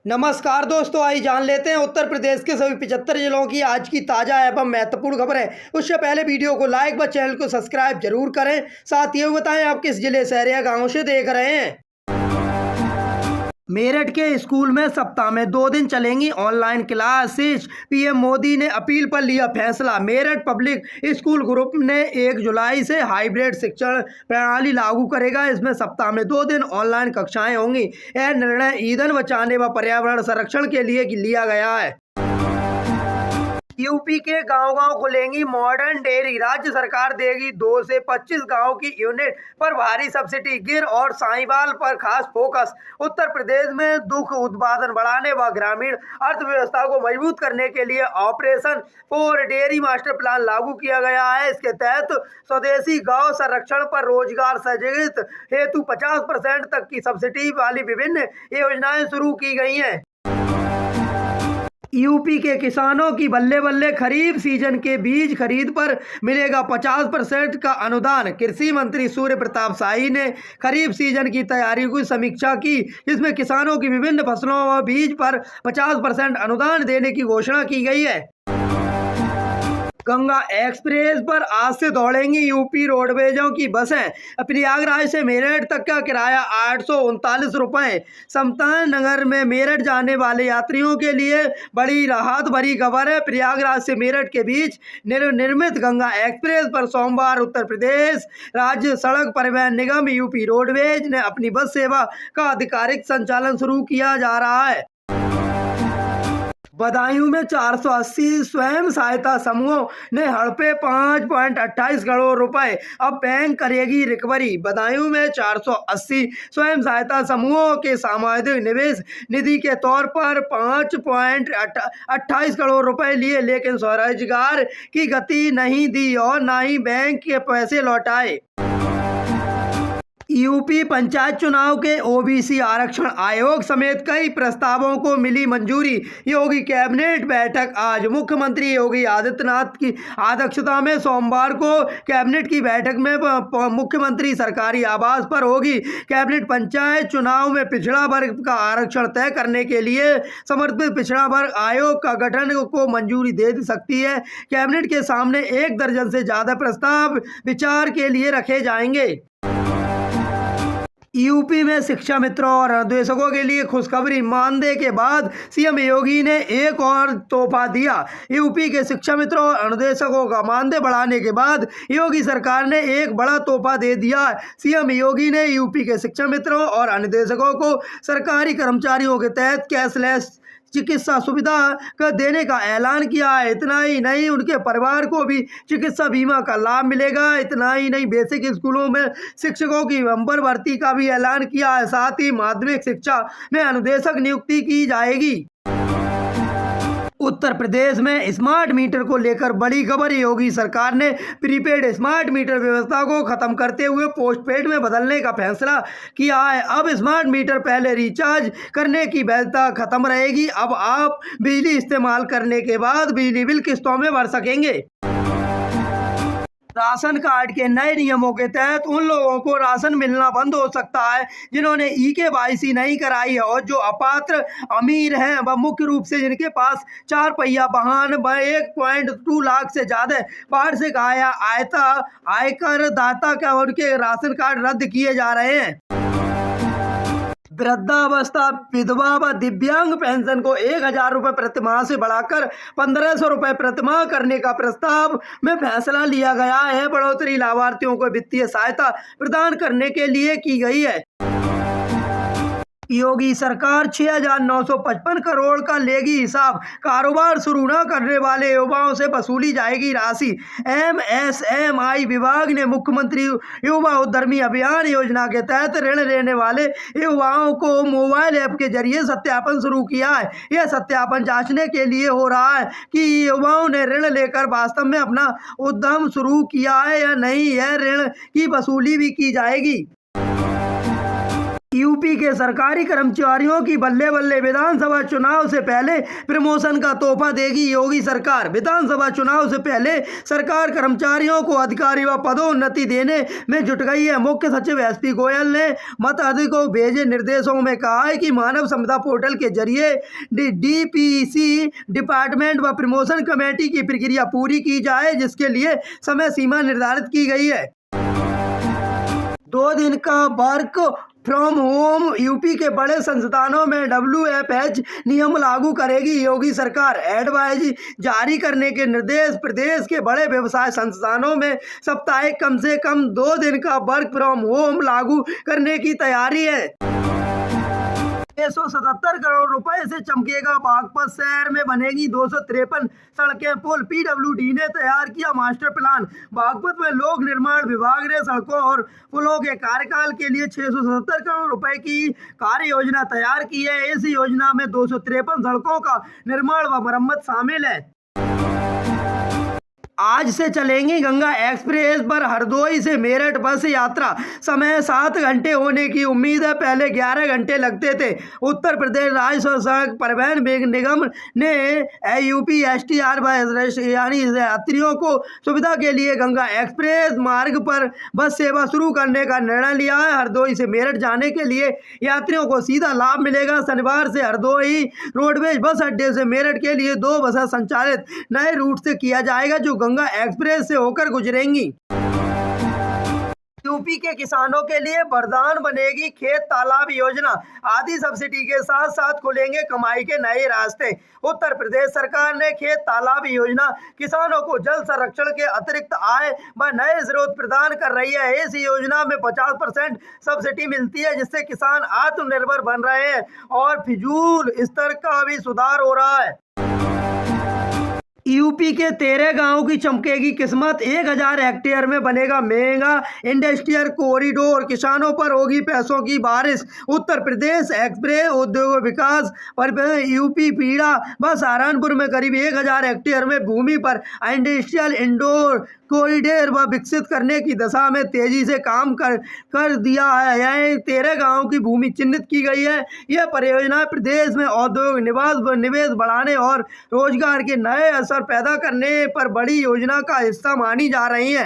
नमस्कार दोस्तों, आइए जान लेते हैं उत्तर प्रदेश के सभी 75 जिलों की आज की ताज़ा एवं महत्वपूर्ण खबरें। उससे पहले वीडियो को लाइक व चैनल को सब्सक्राइब जरूर करें। साथ ही बताएं आप किस जिले, शहर या गांव से देख रहे हैं। मेरठ के स्कूल में सप्ताह में 2 दिन चलेंगी ऑनलाइन क्लासेस। पीएम मोदी ने अपील पर लिया फैसला। मेरठ पब्लिक स्कूल ग्रुप ने 1 जुलाई से हाइब्रिड शिक्षण प्रणाली लागू करेगा। इसमें सप्ताह में 2 दिन ऑनलाइन कक्षाएं होंगी। यह निर्णय ईंधन बचाने व पर्यावरण संरक्षण के लिए लिया गया है। यूपी के गांव-गांव खुलेंगी मॉडर्न डेयरी। राज्य सरकार देगी 2 से 25 गांव की यूनिट पर भारी सब्सिडी। गिर और साहिवाल पर खास फोकस। उत्तर प्रदेश में दुग्ध उत्पादन बढ़ाने व ग्रामीण अर्थव्यवस्था को मजबूत करने के लिए operation for dairy master plan लागू किया गया है। इसके तहत स्वदेशी गौ संरक्षण पर रोजगार सृजित हेतु 50% तक की सब्सिडी वाली विभिन्न योजनाएं शुरू की गई हैं। यूपी के किसानों की बल्ले बल्ले। खरीफ सीजन के बीज खरीद पर मिलेगा 50% का अनुदान। कृषि मंत्री सूर्य प्रताप शाही ने खरीफ सीजन की तैयारी की समीक्षा की, जिसमें किसानों की विभिन्न फसलों व बीज पर 50% अनुदान देने की घोषणा की गई है। गंगा एक्सप्रेस पर आज से दौड़ेंगी यूपी रोडवेजों की बसें। प्रयागराज से मेरठ तक का किराया 839 रुपये। समतान नगर में मेरठ जाने वाले यात्रियों के लिए बड़ी राहत भरी खबर है। प्रयागराज से मेरठ के बीच निर्मित गंगा एक्सप्रेस पर सोमवार उत्तर प्रदेश राज्य सड़क परिवहन निगम यूपी रोडवेज ने अपनी बस सेवा का आधिकारिक संचालन शुरू किया जा रहा है। बदायूं में 480 स्वयं सहायता समूहों ने हड़पे 5.28 करोड़ रुपए। अब बैंक करेगी रिकवरी। बदायूं में 480 स्वयं सहायता समूहों के सामाजिक निवेश निधि के तौर पर 5.28 करोड़ रुपए लिए, लेकिन स्वरोजगार की गति नहीं दी और न ही बैंक के पैसे लौटाए। यूपी पंचायत चुनाव के ओबीसी आरक्षण आयोग समेत कई प्रस्तावों को मिली मंजूरी। योगी कैबिनेट बैठक आज मुख्यमंत्री योगी आदित्यनाथ की अध्यक्षता में सोमवार को कैबिनेट की बैठक में मुख्यमंत्री सरकारी आवास पर होगी। कैबिनेट पंचायत चुनाव में पिछड़ा वर्ग का आरक्षण तय करने के लिए समर्पित पिछड़ा वर्ग आयोग का गठन को मंजूरी दे सकती है। कैबिनेट के सामने 1 दर्जन से ज्यादा प्रस्ताव विचार के लिए रखे जाएंगे। यूपी में शिक्षा मित्रों और अनुदेशकों के लिए खुशखबरी। मानदेय के बाद सीएम योगी ने एक और तोहफा दिया। यूपी के शिक्षा मित्रों और अनुदेशकों का मानदेय बढ़ाने के बाद योगी सरकार ने एक बड़ा तोहफा दे दिया। सीएम योगी ने यूपी के शिक्षा मित्रों और अनुदेशकों को सरकारी कर्मचारियों के तहत कैशलेस चिकित्सा सुविधा का देने का ऐलान किया है। इतना ही नहीं, उनके परिवार को भी चिकित्सा बीमा का लाभ मिलेगा। इतना ही नहीं, बेसिक स्कूलों में शिक्षकों की बंपर भर्ती का भी ऐलान किया है। साथ ही माध्यमिक शिक्षा में अनुदेशक नियुक्ति की जाएगी। उत्तर प्रदेश में स्मार्ट मीटर को लेकर बड़ी खबर। योगी सरकार ने प्रीपेड स्मार्ट मीटर व्यवस्था को खत्म करते हुए पोस्टपेड में बदलने का फैसला किया है। अब स्मार्ट मीटर पहले रिचार्ज करने की वैधता खत्म रहेगी। अब आप बिजली इस्तेमाल करने के बाद बिजली बिल किस्तों में भर सकेंगे। राशन कार्ड के नए नियमों के तहत उन लोगों को राशन मिलना बंद हो सकता है जिन्होंने ई-केवाईसी नहीं कराई है और जो अपात्र अमीर हैं, वह मुख्य रूप से जिनके पास 4 पहिया वाहन व 1.2 लाख से ज्यादा वार्षिक आयकर दाता का उनके राशन कार्ड रद्द किए जा रहे हैं। वृद्धावस्था, विधवा व दिव्यांग पेंशन को 1000 रुपये प्रतिमाह से बढ़ाकर 1500 रुपये प्रतिमाह करने का प्रस्ताव में फैसला लिया गया है। बढ़ोतरी लाभार्थियों को वित्तीय सहायता प्रदान करने के लिए की गई है। योगी सरकार 6,955 करोड़ का लेगी हिसाब। कारोबार शुरू न करने वाले युवाओं से वसूली जाएगी राशि। एमएसएमई विभाग ने मुख्यमंत्री युवा उद्यमी अभियान योजना के तहत ऋण लेने वाले युवाओं को मोबाइल ऐप के जरिए सत्यापन शुरू किया है। यह सत्यापन जांचने के लिए हो रहा है कि युवाओं ने ऋण लेकर वास्तव में अपना उद्यम शुरू किया है या नहीं। यह ऋण की वसूली भी की जाएगी। यूपी के सरकारी कर्मचारियों की बल्ले बल्ले, विधानसभा चुनाव से पहले प्रमोशन का तोहफा देगी योगी सरकार। विधानसभा चुनाव से पहले सरकार कर्मचारियों को अधिकारी व पदोन्नति देने में जुट गई है। मुख्य सचिव एसपी गोयल ने मताधिकारी को भेजे निर्देशों में कहा है कि मानव संपदा पोर्टल के जरिए डीपीसी डिपार्टमेंट व प्रमोशन कमेटी की प्रक्रिया पूरी की जाए, जिसके लिए समय सीमा निर्धारित की गई है। 2 दिन का वर्क फ्रॉम होम। यूपी के बड़े संस्थानों में WFH नियम लागू करेगी योगी सरकार। एडवाइजरी जारी करने के निर्देश। प्रदेश के बड़े व्यवसाय संस्थानों में साप्ताहिक कम से कम 2 दिन का वर्क फ्रॉम होम लागू करने की तैयारी है। 677 करोड़ रुपए से चमकेगा बागपत। शहर में बनेगी 253 सड़कें, पुल। PWD ने तैयार किया मास्टर प्लान। बागपत में लोक निर्माण विभाग ने सड़कों और पुलों के कार्यकाल के लिए 677 करोड़ रुपए की कार्य योजना तैयार की है। इस योजना में 253 सड़कों का निर्माण व मरम्मत शामिल है। आज से चलेंगी गंगा एक्सप्रेस पर हरदोई से मेरठ बस यात्रा। समय 7 घंटे होने की उम्मीद है, पहले 11 घंटे लगते थे। उत्तर प्रदेश राज्य सड़क परिवहन निगम ने AUP-STR यानी यात्रियों को सुविधा के लिए गंगा एक्सप्रेस मार्ग पर बस सेवा शुरू करने का निर्णय लिया है। हरदोई से मेरठ जाने के लिए यात्रियों को सीधा लाभ मिलेगा। शनिवार से हरदोई रोडवेज बस अड्डे से मेरठ के लिए 2 बसें संचालित नए रूट से किया जाएगा, जो गंगा एक्सप्रेस से होकर गुजरेंगी। यूपी के किसानों के लिए वरदान बनेगी खेत तालाब योजना। आधी सब्सिडी के साथ साथ खुलेंगे कमाई के नए रास्ते। उत्तर प्रदेश सरकार ने खेत तालाब योजना किसानों को जल संरक्षण के अतिरिक्त आय व नए स्रोत प्रदान कर रही है। इस योजना में 50% सब्सिडी मिलती है, जिससे किसान आत्मनिर्भर बन रहे हैं और फिजूल स्तर का भी सुधार हो रहा है। यूपी के 13 गांव की चमकेगी किस्मत। 1000 हेक्टेयर में बनेगा महंगा इंडस्ट्रियल कॉरिडोर। किसानों पर होगी पैसों की बारिश। उत्तर प्रदेश एक्सप्रेस उद्योग विकास पर यूपी पीड़ा व सहारनपुर में करीब 1000 हेक्टेयर में भूमि पर इंडस्ट्रियल इंडोर कॉरिडोर व विकसित करने की दिशा में तेजी से काम कर दिया है। यह 13 गांवों की भूमि चिन्हित की गई है। यह परियोजना प्रदेश में औद्योगिक निवेश बढ़ाने और रोजगार के नए अवसर पैदा करने पर बड़ी योजना का हिस्सा मानी जा रही है।